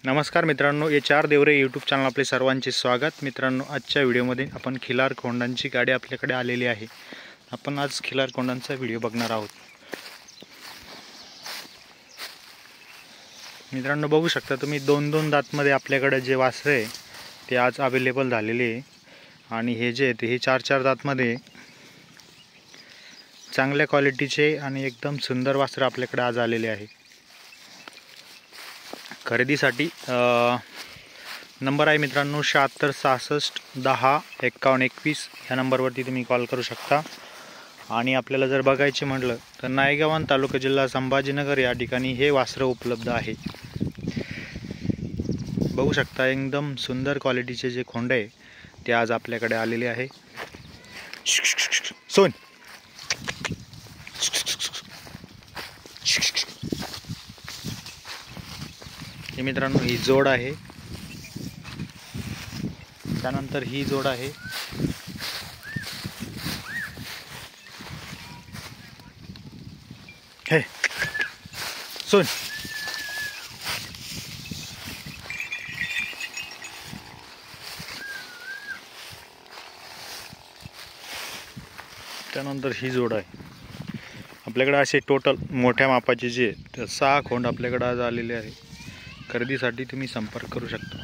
नमस्कार मित्रांनो, ये चार देवरे यूट्यूब चॅनल आपले सर्वांचे स्वागत। मित्रांनो, आजच्या व्हिडिओमध्ये आपण खिलार कोंडांची गाडी आपल्याकडे आलेली आहे। आपण आज खिलार कोंडांचा व्हिडिओ बघणार आहोत। मित्रांनो, बघू शकता तुम्ही दोन दातमध्ये आपल्याकडे जे वासरे आहे ते आज अवेलेबल झालेले आहे आणि हे जे आहे हे चार दातमध्ये चांगल्या क्वालिटीचे आणि एकदम सुंदर वासरे आपल्याकडे आज आलेले आहे। खरेदीसाठी नंबर आहे मित्रांनो 76 66 10 51 21 ह्या नंबरवरती तुम्ही कॉल करू शकता। आणि आपल्याला जर बघायचे म्हटलं तर नायगाव तालुका जिल्हा संभाजीनगर या ठिकाणी हे वासरे उपलब्ध आहे। बघू शकता एकदम सुंदर क्वालिटीचे जे खोंड आहे ते आज आपल्याकडे आलेले आहे। सोन हे मित्रांनो ही जोड आहे, त्यानंतर ही जोड आहे, हे सुन त्यानंतर ही जोड आहे। आपल्याकडे असे टोटल मोठ्या मापाचे जे 6 खोंड आपल्याकडे आज आलेले आहे। खरेदीसाठी तुम्ही संपर्क करू शकता।